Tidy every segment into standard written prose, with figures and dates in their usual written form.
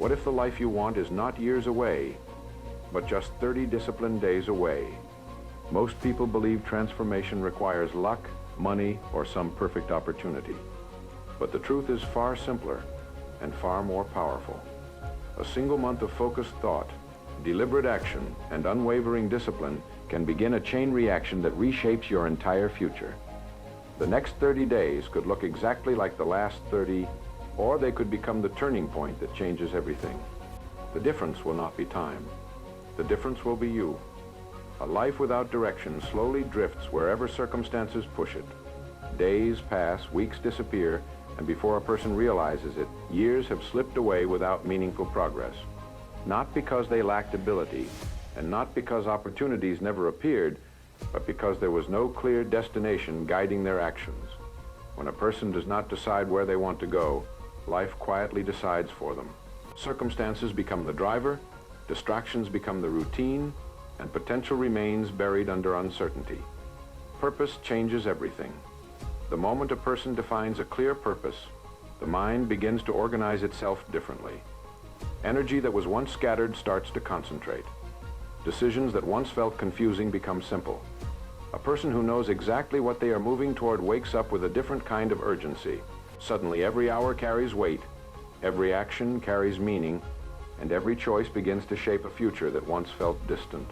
What if the life you want is not years away, but just 30 disciplined days away? Most people believe transformation requires luck, money, or some perfect opportunity. But the truth is far simpler and far more powerful. A single month of focused thought, deliberate action, and unwavering discipline can begin a chain reaction that reshapes your entire future. The next 30 days could look exactly like the last 30, or they could become the turning point that changes everything. The difference will not be time. The difference will be you. A life without direction slowly drifts wherever circumstances push it. Days pass, weeks disappear, and before a person realizes it, years have slipped away without meaningful progress. Not because they lacked ability, and not because opportunities never appeared, but because there was no clear destination guiding their actions. When a person does not decide where they want to go, life quietly decides for them. Circumstances become the driver, distractions become the routine, and potential remains buried under uncertainty. Purpose changes everything. The moment a person defines a clear purpose, the mind begins to organize itself differently. Energy that was once scattered starts to concentrate. Decisions that once felt confusing become simple. A person who knows exactly what they are moving toward wakes up with a different kind of urgency. Suddenly, every hour carries weight, every action carries meaning, and every choice begins to shape a future that once felt distant.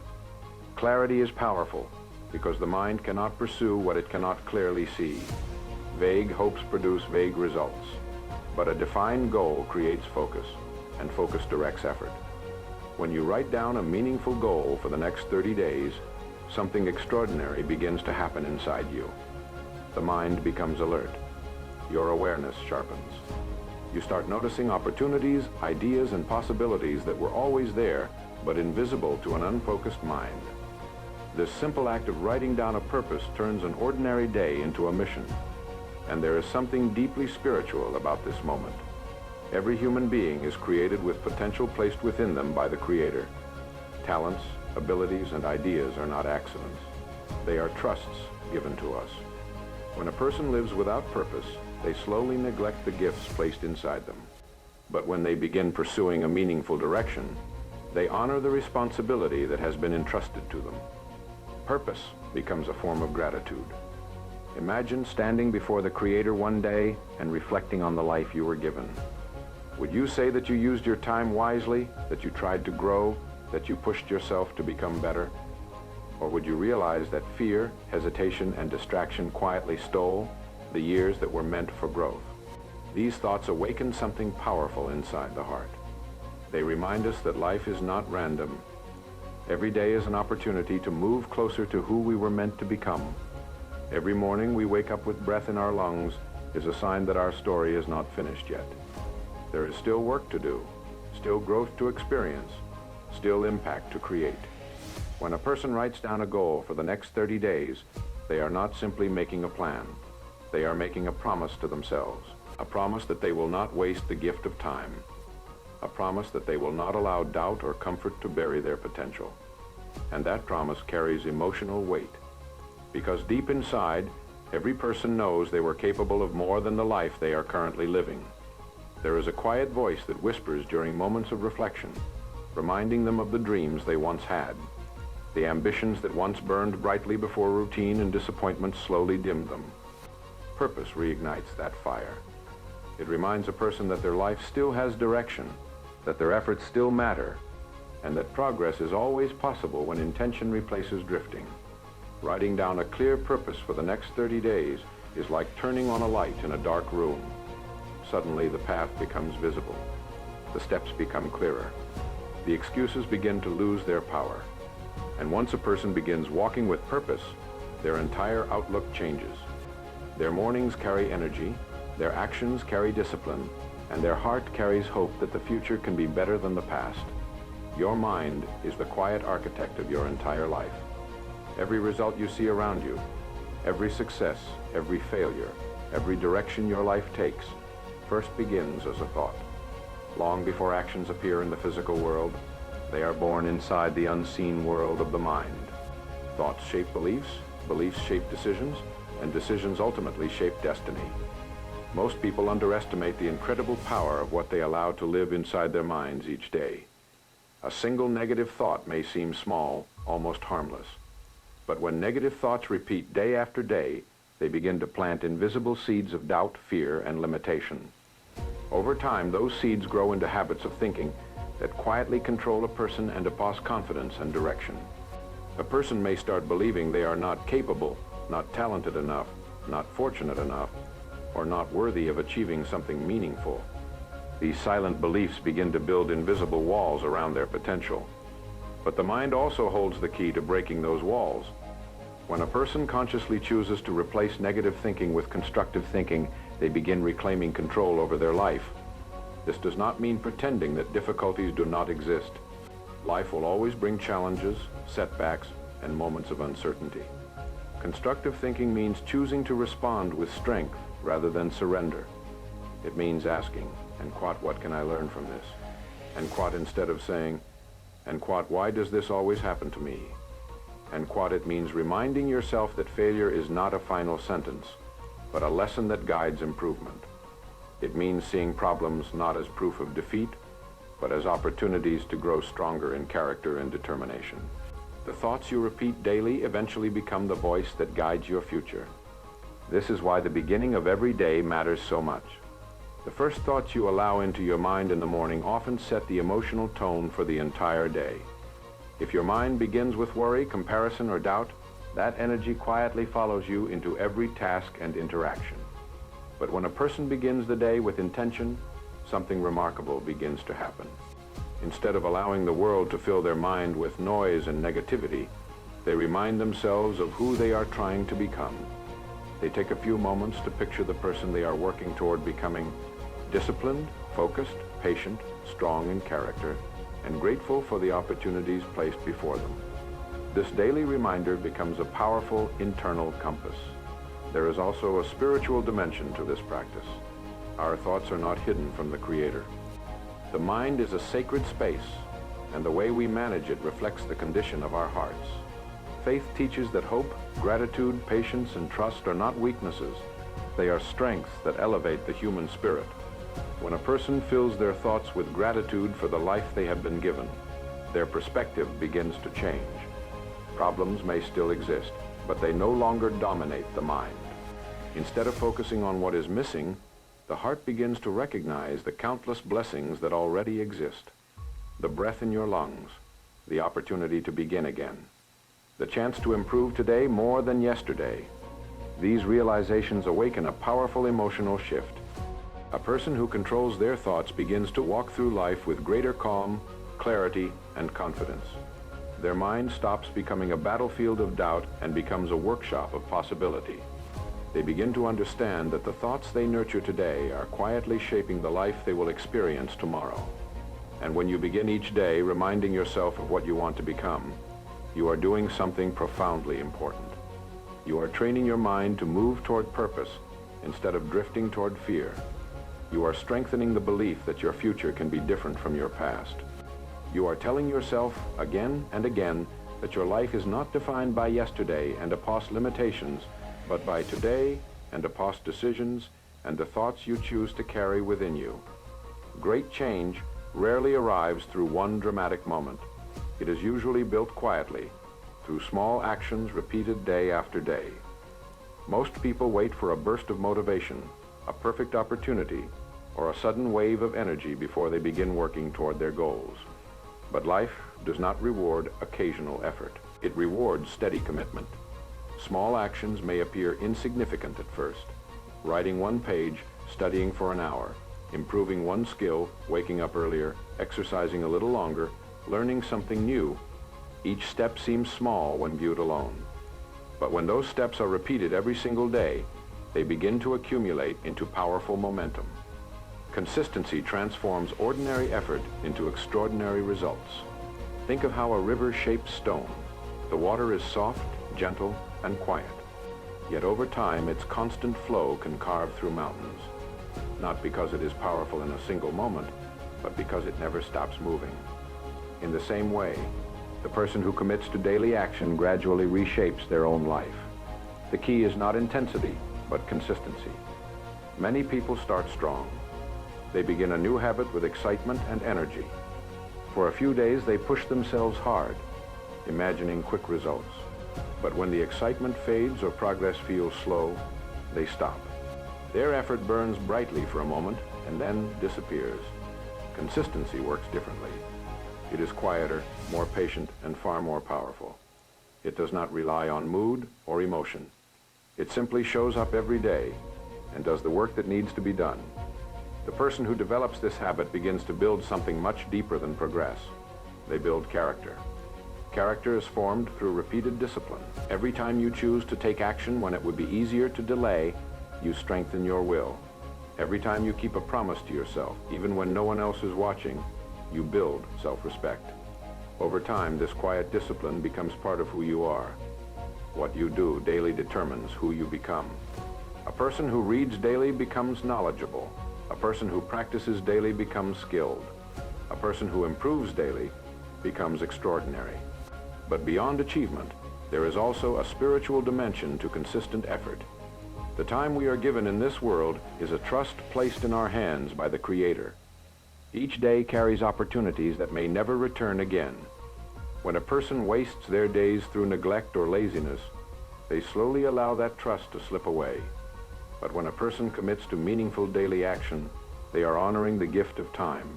Clarity is powerful because the mind cannot pursue what it cannot clearly see. Vague hopes produce vague results, but a defined goal creates focus, and focus directs effort. When you write down a meaningful goal for the next 30 days, something extraordinary begins to happen inside you. The mind becomes alert. Your awareness sharpens. You start noticing opportunities, ideas, and possibilities that were always there, but invisible to an unfocused mind. This simple act of writing down a purpose turns an ordinary day into a mission. And there is something deeply spiritual about this moment. Every human being is created with potential placed within them by the Creator. Talents, abilities, and ideas are not accidents. They are trusts given to us. When a person lives without purpose, they slowly neglect the gifts placed inside them. But when they begin pursuing a meaningful direction, they honor the responsibility that has been entrusted to them. Purpose becomes a form of gratitude. Imagine standing before the Creator one day and reflecting on the life you were given. Would you say that you used your time wisely, that you tried to grow, that you pushed yourself to become better? Or would you realize that fear, hesitation, and distraction quietly stole the years that were meant for growth? These thoughts awaken something powerful inside the heart. They remind us that life is not random. Every day is an opportunity to move closer to who we were meant to become. Every morning we wake up with breath in our lungs is a sign that our story is not finished yet. There is still work to do, still growth to experience, still impact to create. When a person writes down a goal for the next 30 days, they are not simply making a plan. They are making a promise to themselves, a promise that they will not waste the gift of time, a promise that they will not allow doubt or comfort to bury their potential. And that promise carries emotional weight, because deep inside, every person knows they were capable of more than the life they are currently living. There is a quiet voice that whispers during moments of reflection, reminding them of the dreams they once had, the ambitions that once burned brightly before routine and disappointment slowly dimmed them. Purpose reignites that fire. It reminds a person that their life still has direction, that their efforts still matter, and that progress is always possible when intention replaces drifting. Writing down a clear purpose for the next 30 days is like turning on a light in a dark room. Suddenly the path becomes visible. The steps become clearer. The excuses begin to lose their power. And once a person begins walking with purpose, their entire outlook changes. Their mornings carry energy, their actions carry discipline, and their heart carries hope that the future can be better than the past. Your mind is the quiet architect of your entire life. Every result you see around you, every success, every failure, every direction your life takes, first begins as a thought. Long before actions appear in the physical world, they are born inside the unseen world of the mind. Thoughts shape beliefs, beliefs shape decisions, and decisions ultimately shape destiny. Most people underestimate the incredible power of what they allow to live inside their minds each day. A single negative thought may seem small, almost harmless. But when negative thoughts repeat day after day, they begin to plant invisible seeds of doubt, fear, and limitation. Over time, those seeds grow into habits of thinking that quietly control a person and impose confidence and direction. A person may start believing they are not capable, not talented enough, not fortunate enough, or not worthy of achieving something meaningful. These silent beliefs begin to build invisible walls around their potential. But the mind also holds the key to breaking those walls. When a person consciously chooses to replace negative thinking with constructive thinking, they begin reclaiming control over their life. This does not mean pretending that difficulties do not exist. Life will always bring challenges, setbacks, and moments of uncertainty. Constructive thinking means choosing to respond with strength rather than surrender. It means asking, and what can I learn from this? And instead of saying, and why does this always happen to me? And it means reminding yourself that failure is not a final sentence, but a lesson that guides improvement. It means seeing problems not as proof of defeat, but as opportunities to grow stronger in character and determination. The thoughts you repeat daily eventually become the voice that guides your future. This is why the beginning of every day matters so much. The first thoughts you allow into your mind in the morning often set the emotional tone for the entire day. If your mind begins with worry, comparison, or doubt, that energy quietly follows you into every task and interaction. But when a person begins the day with intention, something remarkable begins to happen. Instead of allowing the world to fill their mind with noise and negativity, they remind themselves of who they are trying to become. They take a few moments to picture the person they are working toward becoming: disciplined, focused, patient, strong in character, and grateful for the opportunities placed before them. This daily reminder becomes a powerful internal compass. There is also a spiritual dimension to this practice. Our thoughts are not hidden from the Creator. The mind is a sacred space, and the way we manage it reflects the condition of our hearts. Faith teaches that hope, gratitude, patience, and trust are not weaknesses. They are strengths that elevate the human spirit. When a person fills their thoughts with gratitude for the life they have been given, their perspective begins to change. Problems may still exist, but they no longer dominate the mind. Instead of focusing on what is missing, the heart begins to recognize the countless blessings that already exist. The breath in your lungs, the opportunity to begin again, the chance to improve today more than yesterday. These realizations awaken a powerful emotional shift. A person who controls their thoughts begins to walk through life with greater calm, clarity, and confidence. Their mind stops becoming a battlefield of doubt and becomes a workshop of possibility. They begin to understand that the thoughts they nurture today are quietly shaping the life they will experience tomorrow. And when you begin each day reminding yourself of what you want to become, you are doing something profoundly important. You are training your mind to move toward purpose instead of drifting toward fear. You are strengthening the belief that your future can be different from your past. You are telling yourself again and again that your life is not defined by yesterday and past limitations, but by today and past decisions and the thoughts you choose to carry within you. Great change rarely arrives through one dramatic moment. It is usually built quietly, through small actions repeated day after day. Most people wait for a burst of motivation, a perfect opportunity, or a sudden wave of energy before they begin working toward their goals. But life does not reward occasional effort. It rewards steady commitment. Small actions may appear insignificant at first. Writing one page, studying for an hour, improving one skill, waking up earlier, exercising a little longer, learning something new. Each step seems small when viewed alone. But when those steps are repeated every single day, they begin to accumulate into powerful momentum. Consistency transforms ordinary effort into extraordinary results. Think of how a river shapes stone. The water is soft, gentle, and quiet. Yet over time, its constant flow can carve through mountains. Not because it is powerful in a single moment, but because it never stops moving. In the same way, the person who commits to daily action gradually reshapes their own life. The key is not intensity, but consistency. Many people start strong. They begin a new habit with excitement and energy. For a few days, they push themselves hard, imagining quick results. But when the excitement fades or progress feels slow, they stop. Their effort burns brightly for a moment and then disappears. Consistency works differently. It is quieter, more patient, and far more powerful. It does not rely on mood or emotion. It simply shows up every day and does the work that needs to be done. The person who develops this habit begins to build something much deeper than progress. They build character. Character is formed through repeated discipline. Every time you choose to take action when it would be easier to delay, you strengthen your will. Every time you keep a promise to yourself, even when no one else is watching, you build self-respect. Over time, this quiet discipline becomes part of who you are. What you do daily determines who you become. A person who reads daily becomes knowledgeable. A person who practices daily becomes skilled. A person who improves daily becomes extraordinary. But beyond achievement, there is also a spiritual dimension to consistent effort. The time we are given in this world is a trust placed in our hands by the Creator. Each day carries opportunities that may never return again. When a person wastes their days through neglect or laziness, they slowly allow that trust to slip away. But when a person commits to meaningful daily action, they are honoring the gift of time.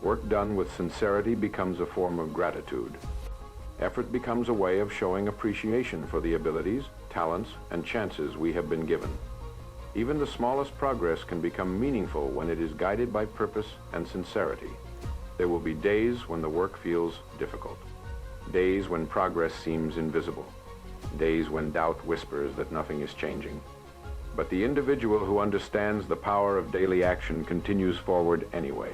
Work done with sincerity becomes a form of gratitude. Effort becomes a way of showing appreciation for the abilities, talents, and chances we have been given. Even the smallest progress can become meaningful when it is guided by purpose and sincerity. There will be days when the work feels difficult. Days when progress seems invisible. Days when doubt whispers that nothing is changing. But the individual who understands the power of daily action continues forward anyway,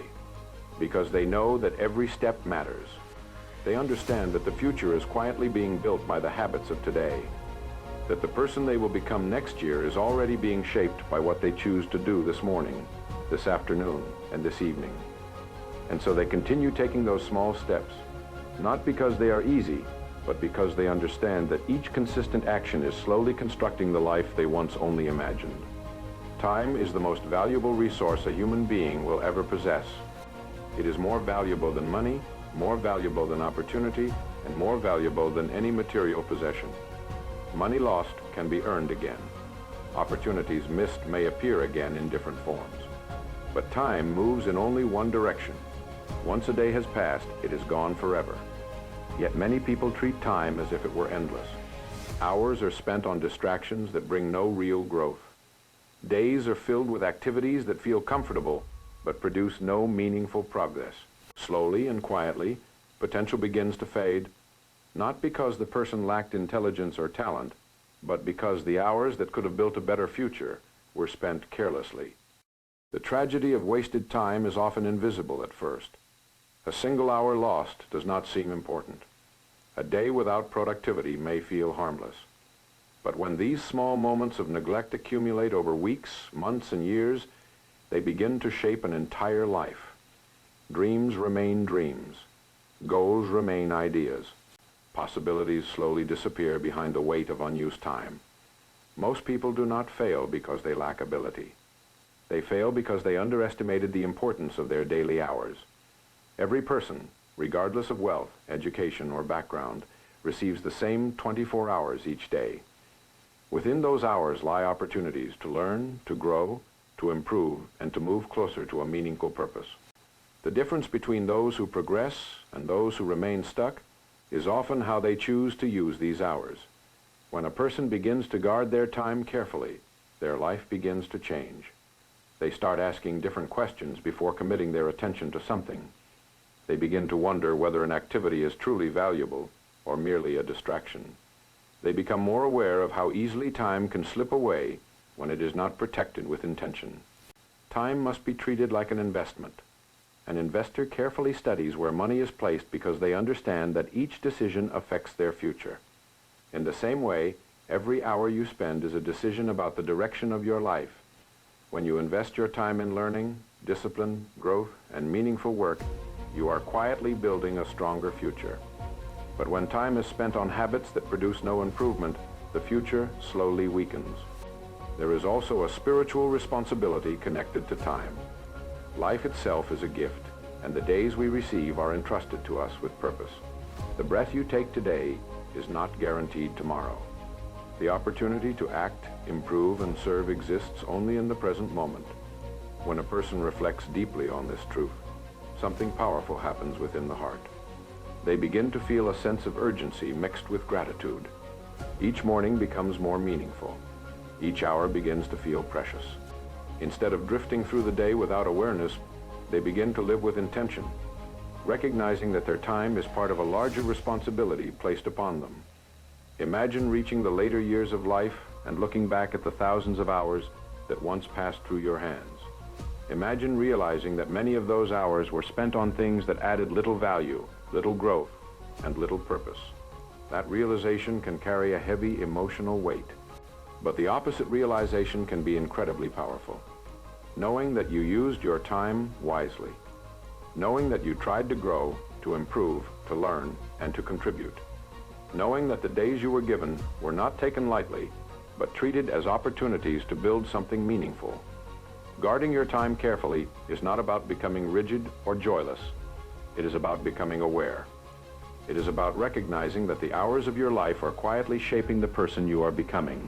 because they know that every step matters. They understand that the future is quietly being built by the habits of today, that the person they will become next year is already being shaped by what they choose to do this morning, this afternoon, and this evening. And so they continue taking those small steps, not because they are easy, but because they understand that each consistent action is slowly constructing the life they once only imagined. Time is the most valuable resource a human being will ever possess. It is more valuable than money, more valuable than opportunity, and more valuable than any material possession. Money lost can be earned again. Opportunities missed may appear again in different forms. But time moves in only one direction. Once a day has passed, it is gone forever. Yet many people treat time as if it were endless. Hours are spent on distractions that bring no real growth. Days are filled with activities that feel comfortable, but produce no meaningful progress. Slowly and quietly, potential begins to fade, not because the person lacked intelligence or talent, but because the hours that could have built a better future were spent carelessly. The tragedy of wasted time is often invisible at first. A single hour lost does not seem important. A day without productivity may feel harmless. But when these small moments of neglect accumulate over weeks, months, and years, they begin to shape an entire life. Dreams remain dreams. Goals remain ideas. Possibilities slowly disappear behind the weight of unused time. Most people do not fail because they lack ability. They fail because they underestimated the importance of their daily hours. Every person, regardless of wealth, education, or background, receives the same 24 hours each day. Within those hours lie opportunities to learn, to grow, to improve, and to move closer to a meaningful purpose. The difference between those who progress and those who remain stuck is often how they choose to use these hours. When a person begins to guard their time carefully, their life begins to change. They start asking different questions before committing their attention to something. They begin to wonder whether an activity is truly valuable or merely a distraction. They become more aware of how easily time can slip away when it is not protected with intention. Time must be treated like an investment. An investor carefully studies where money is placed because they understand that each decision affects their future. In the same way, every hour you spend is a decision about the direction of your life. When you invest your time in learning, discipline, growth, and meaningful work, you are quietly building a stronger future. But when time is spent on habits that produce no improvement, the future slowly weakens. There is also a spiritual responsibility connected to time. Life itself is a gift, and the days we receive are entrusted to us with purpose. The breath you take today is not guaranteed tomorrow. The opportunity to act, improve, and serve exists only in the present moment. When a person reflects deeply on this truth, something powerful happens within the heart. They begin to feel a sense of urgency mixed with gratitude. Each morning becomes more meaningful. Each hour begins to feel precious. Instead of drifting through the day without awareness, they begin to live with intention, recognizing that their time is part of a larger responsibility placed upon them. Imagine reaching the later years of life and looking back at the thousands of hours that once passed through your hands. Imagine realizing that many of those hours were spent on things that added little value, little growth, and little purpose. That realization can carry a heavy emotional weight. But the opposite realization can be incredibly powerful. Knowing that you used your time wisely. Knowing that you tried to grow, to improve, to learn, and to contribute. Knowing that the days you were given were not taken lightly, but treated as opportunities to build something meaningful. Guarding your time carefully is not about becoming rigid or joyless. It is about becoming aware. It is about recognizing that the hours of your life are quietly shaping the person you are becoming.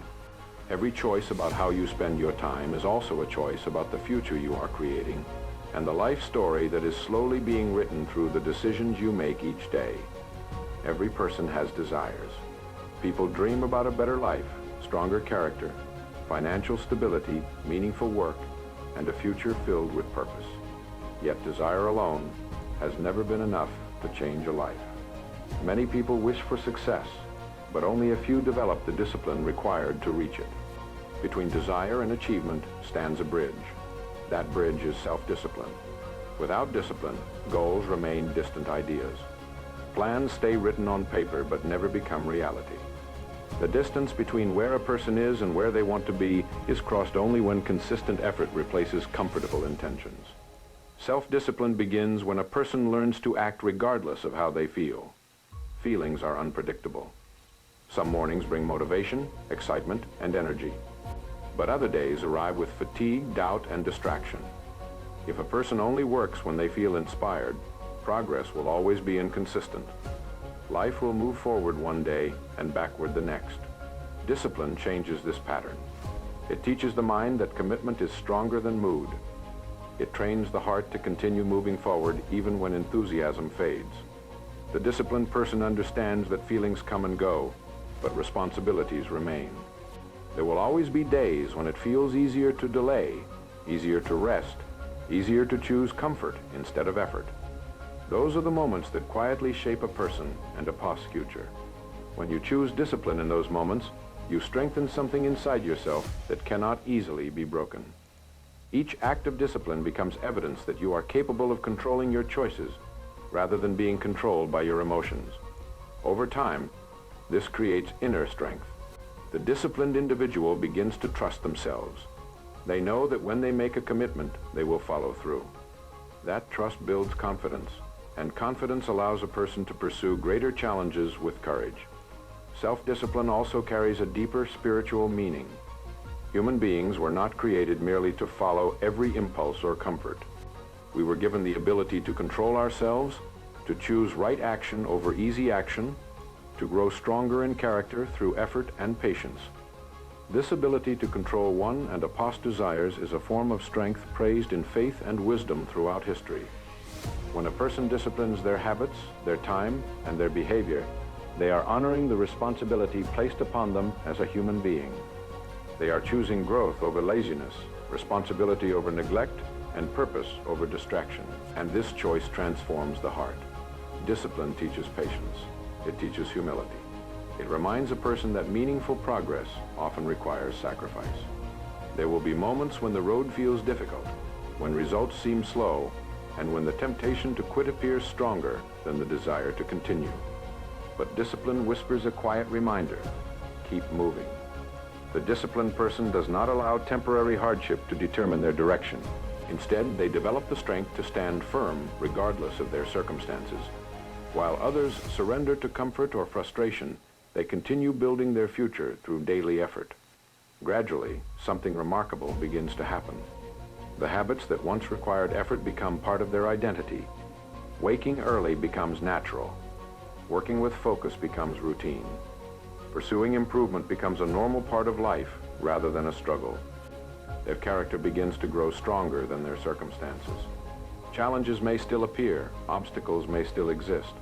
Every choice about how you spend your time is also a choice about the future you are creating, and the life story that is slowly being written through the decisions you make each day. Every person has desires. People dream about a better life, stronger character, financial stability, meaningful work, and a future filled with purpose. Yet desire alone has never been enough to change a life. Many people wish for success, but only a few develop the discipline required to reach it. Between desire and achievement stands a bridge. That bridge is self-discipline. Without discipline, goals remain distant ideas. Plans stay written on paper but never become reality. The distance between where a person is and where they want to be is crossed only when consistent effort replaces comfortable intentions. Self-discipline begins when a person learns to act regardless of how they feel. Feelings are unpredictable. Some mornings bring motivation, excitement, and energy. But other days arrive with fatigue, doubt, and distraction. If a person only works when they feel inspired, progress will always be inconsistent. Life will move forward one day and backward the next. Discipline changes this pattern. It teaches the mind that commitment is stronger than mood. It trains the heart to continue moving forward even when enthusiasm fades. The disciplined person understands that feelings come and go, but responsibilities remain. There will always be days when it feels easier to delay, easier to rest, easier to choose comfort instead of effort. Those are the moments that quietly shape a person and a past future. When you choose discipline in those moments, you strengthen something inside yourself that cannot easily be broken. Each act of discipline becomes evidence that you are capable of controlling your choices rather than being controlled by your emotions. Over time, this creates inner strength. The disciplined individual begins to trust themselves. They know that when they make a commitment, they will follow through. That trust builds confidence, and confidence allows a person to pursue greater challenges with courage. Self-discipline also carries a deeper spiritual meaning. Human beings were not created merely to follow every impulse or comfort. We were given the ability to control ourselves, to choose right action over easy action, to grow stronger in character through effort and patience. This ability to control one and a past desires is a form of strength praised in faith and wisdom throughout history. When a person disciplines their habits, their time, and their behavior, they are honoring the responsibility placed upon them as a human being. They are choosing growth over laziness, responsibility over neglect, and purpose over distraction. And this choice transforms the heart. Discipline teaches patience. It teaches humility. It reminds a person that meaningful progress often requires sacrifice. There will be moments when the road feels difficult, when results seem slow, and when the temptation to quit appears stronger than the desire to continue. But discipline whispers a quiet reminder: keep moving. The disciplined person does not allow temporary hardship to determine their direction. Instead, they develop the strength to stand firm regardless of their circumstances. While others surrender to comfort or frustration, they continue building their future through daily effort. Gradually, something remarkable begins to happen. The habits that once required effort become part of their identity. Waking early becomes natural. Working with focus becomes routine. Pursuing improvement becomes a normal part of life rather than a struggle. Their character begins to grow stronger than their circumstances. Challenges may still appear, obstacles may still exist,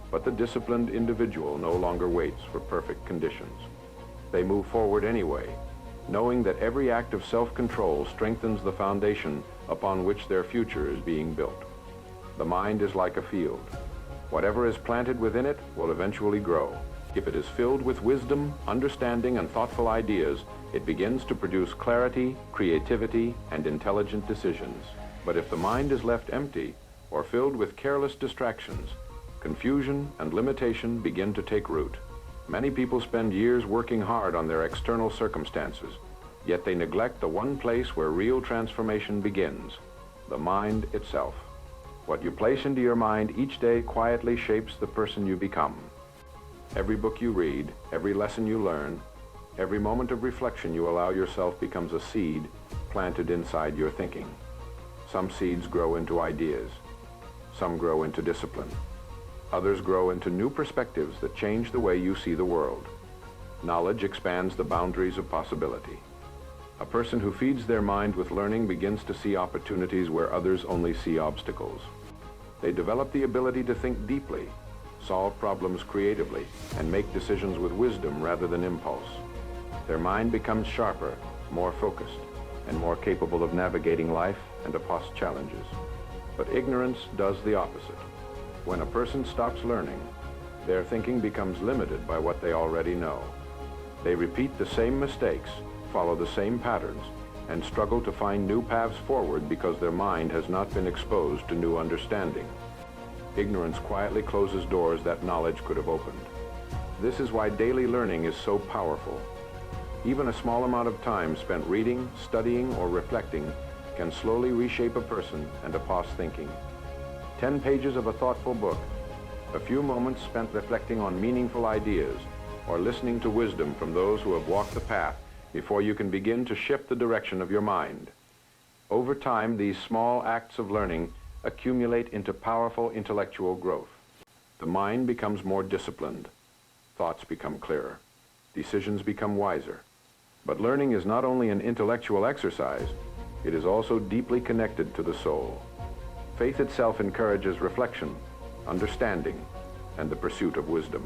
but the disciplined individual no longer waits for perfect conditions. They move forward anyway, knowing that every act of self-control strengthens the foundation upon which their future is being built. The mind is like a field. Whatever is planted within it will eventually grow. If it is filled with wisdom, understanding, and thoughtful ideas, it begins to produce clarity, creativity, and intelligent decisions. But if the mind is left empty or filled with careless distractions, confusion and limitation begin to take root. Many people spend years working hard on their external circumstances, yet they neglect the one place where real transformation begins, the mind itself. What you place into your mind each day quietly shapes the person you become. Every book you read, every lesson you learn, every moment of reflection you allow yourself becomes a seed planted inside your thinking. Some seeds grow into ideas. Some grow into discipline. Others grow into new perspectives that change the way you see the world. Knowledge expands the boundaries of possibility. A person who feeds their mind with learning begins to see opportunities where others only see obstacles. They develop the ability to think deeply, solve problems creatively, and make decisions with wisdom rather than impulse. Their mind becomes sharper, more focused, and more capable of navigating life and opposed challenges. But ignorance does the opposite. When a person stops learning, their thinking becomes limited by what they already know. They repeat the same mistakes, follow the same patterns, and struggle to find new paths forward because their mind has not been exposed to new understanding. Ignorance quietly closes doors that knowledge could have opened. This is why daily learning is so powerful. Even a small amount of time spent reading, studying, or reflecting can slowly reshape a person and a past thinking. 10 pages of a thoughtful book, a few moments spent reflecting on meaningful ideas, or listening to wisdom from those who have walked the path before you can begin to shift the direction of your mind. Over time, these small acts of learning accumulate into powerful intellectual growth. The mind becomes more disciplined. Thoughts become clearer. Decisions become wiser. But learning is not only an intellectual exercise, it is also deeply connected to the soul. Faith itself encourages reflection, understanding, and the pursuit of wisdom.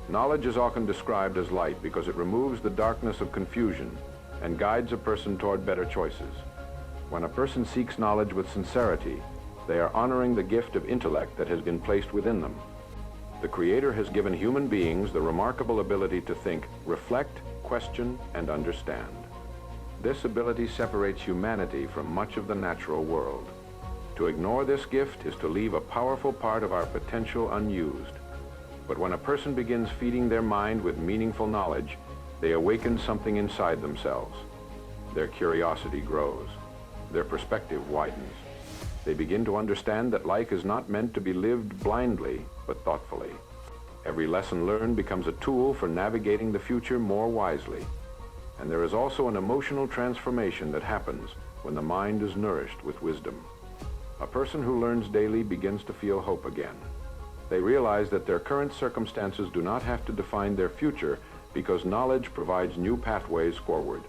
Knowledge is often described as light because it removes the darkness of confusion and guides a person toward better choices. When a person seeks knowledge with sincerity, they are honoring the gift of intellect that has been placed within them. The Creator has given human beings the remarkable ability to think, reflect, question, and understand. This ability separates humanity from much of the natural world. To ignore this gift is to leave a powerful part of our potential unused. But when a person begins feeding their mind with meaningful knowledge, they awaken something inside themselves. Their curiosity grows. Their perspective widens. They begin to understand that life is not meant to be lived blindly, but thoughtfully. Every lesson learned becomes a tool for navigating the future more wisely. And there is also an emotional transformation that happens when the mind is nourished with wisdom. A person who learns daily begins to feel hope again. They realize that their current circumstances do not have to define their future because knowledge provides new pathways forward.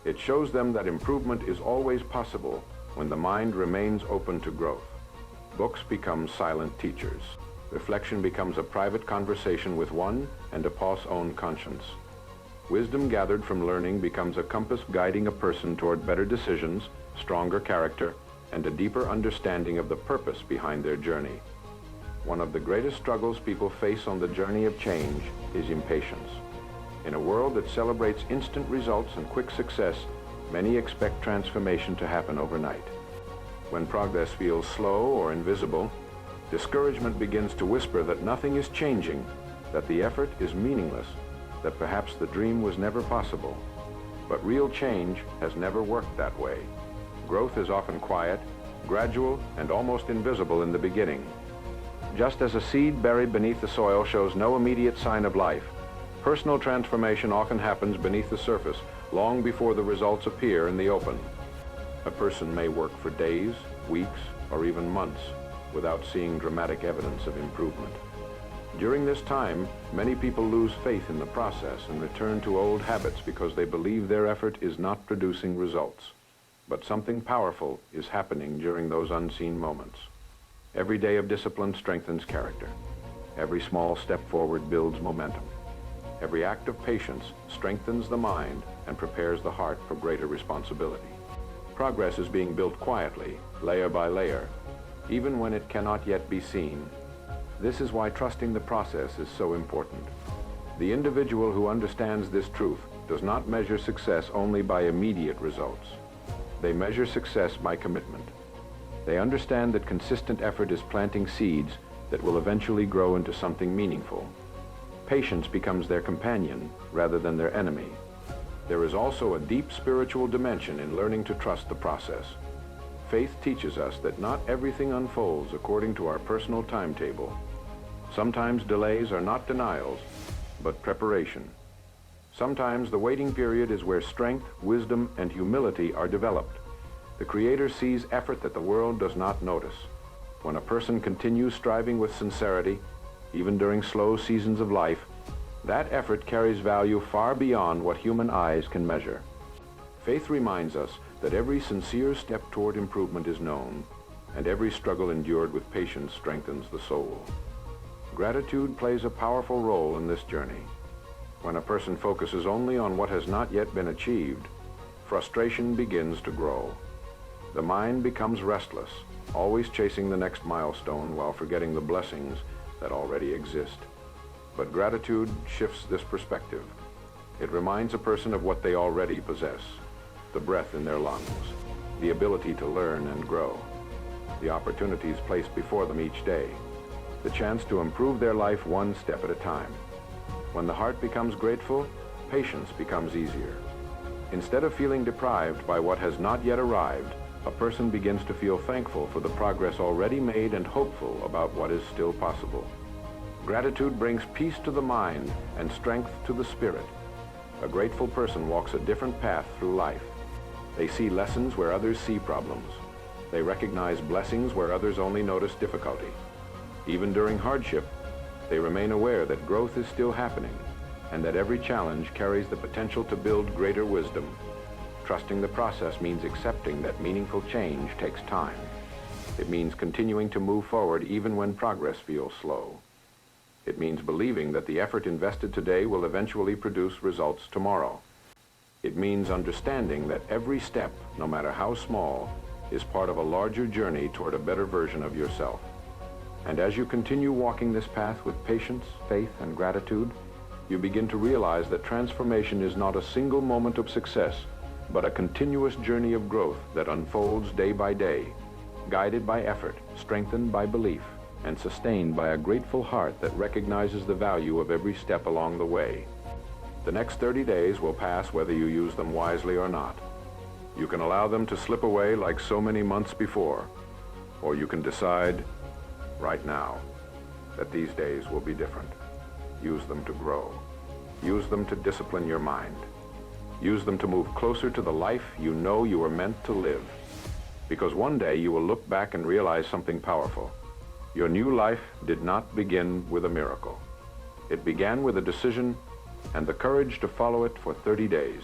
It shows them that improvement is always possible when the mind remains open to growth. Books become silent teachers. Reflection becomes a private conversation with one and a Pa's own conscience. Wisdom gathered from learning becomes a compass guiding a person toward better decisions, stronger character, and a deeper understanding of the purpose behind their journey. One of the greatest struggles people face on the journey of change is impatience. In a world that celebrates instant results and quick success, many expect transformation to happen overnight. When progress feels slow or invisible, discouragement begins to whisper that nothing is changing, that the effort is meaningless, that perhaps the dream was never possible. But real change has never worked that way. Growth is often quiet, gradual, and almost invisible in the beginning. Just as a seed buried beneath the soil shows no immediate sign of life, personal transformation often happens beneath the surface long before the results appear in the open. A person may work for days, weeks, or even months without seeing dramatic evidence of improvement. During this time, many people lose faith in the process and return to old habits because they believe their effort is not producing results. But something powerful is happening during those unseen moments. Every day of discipline strengthens character. Every small step forward builds momentum. Every act of patience strengthens the mind and prepares the heart for greater responsibility. Progress is being built quietly, layer by layer, even when it cannot yet be seen. This is why trusting the process is so important. The individual who understands this truth does not measure success only by immediate results. They measure success by commitment. They understand that consistent effort is planting seeds that will eventually grow into something meaningful. Patience becomes their companion rather than their enemy. There is also a deep spiritual dimension in learning to trust the process. Faith teaches us that not everything unfolds according to our personal timetable. Sometimes delays are not denials, but preparation. Sometimes the waiting period is where strength, wisdom, and humility are developed. The Creator sees effort that the world does not notice. When a person continues striving with sincerity, even during slow seasons of life, that effort carries value far beyond what human eyes can measure. Faith reminds us that every sincere step toward improvement is known, and every struggle endured with patience strengthens the soul. Gratitude plays a powerful role in this journey. When a person focuses only on what has not yet been achieved, frustration begins to grow. The mind becomes restless, always chasing the next milestone while forgetting the blessings that already exist. But gratitude shifts this perspective. It reminds a person of what they already possess: the breath in their lungs, the ability to learn and grow, the opportunities placed before them each day, the chance to improve their life one step at a time. When the heart becomes grateful, patience becomes easier. Instead of feeling deprived by what has not yet arrived, a person begins to feel thankful for the progress already made and hopeful about what is still possible. Gratitude brings peace to the mind and strength to the spirit. A grateful person walks a different path through life. They see lessons where others see problems. They recognize blessings where others only notice difficulty. Even during hardship, they remain aware that growth is still happening and that every challenge carries the potential to build greater wisdom. Trusting the process means accepting that meaningful change takes time. It means continuing to move forward even when progress feels slow. It means believing that the effort invested today will eventually produce results tomorrow. It means understanding that every step, no matter how small, is part of a larger journey toward a better version of yourself. And as you continue walking this path with patience, faith, and gratitude, you begin to realize that transformation is not a single moment of success, but a continuous journey of growth that unfolds day by day, guided by effort, strengthened by belief, and sustained by a grateful heart that recognizes the value of every step along the way. The next 30 days will pass whether you use them wisely or not. You can allow them to slip away like so many months before, or you can decide right now that these days will be different. Use them to grow. Use them to discipline your mind. Use them to move closer to the life you know you were meant to live. Because one day you will look back and realize something powerful. Your new life did not begin with a miracle. It began with a decision and the courage to follow it for 30 days.